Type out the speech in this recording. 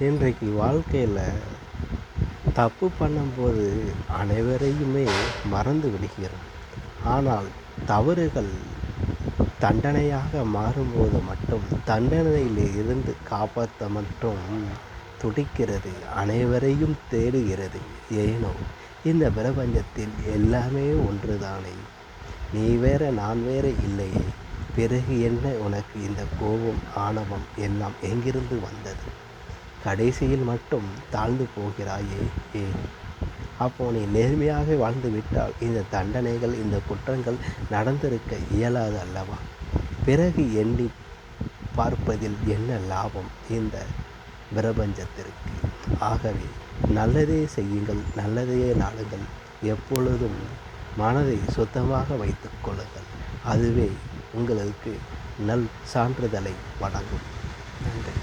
இன்றைக்கு வாழ்க்கையில் தப்பு பண்ணும்போது அனைவரையுமே மறந்து விடுகிறோம். ஆனால் தவறுகள் தண்டனையாக மாறும்போது மட்டும் தண்டனையில் இருந்து காப்பாற்ற மட்டும் துடிக்கிறது, அனைவரையும் தேடுகிறது. ஏனோ இந்த பிரபஞ்சத்தில் எல்லாமே ஒன்றுதானே. நீ வேற நான் வேற இல்லையே. பிறகு என்ன உனக்கு இந்த கோபம், ஆணவம் எல்லாம் எங்கிருந்து வந்தது? கடைசியில் மட்டும் தாழ்ந்து போகிறாயே ஏன்? அப்போ நீ நேர்மையாக வாழ்ந்து விட்டால் இந்த தண்டனைகள், இந்த குற்றங்கள் நடந்திருக்க இயலாது அல்லவா? பிறகு எண்ணி பார்ப்பதில் என்ன லாபம் இந்த பிரபஞ்சத்திற்கு? ஆகவே நல்லதே செய்யுங்கள், நல்லதையே நாடுங்கள். எப்பொழுதும் மனதை சுத்தமாக வைத்துக் கொள்ளுங்கள். அதுவே உங்களுக்கு நல் சான்றிதழை வழங்கும். நன்றி.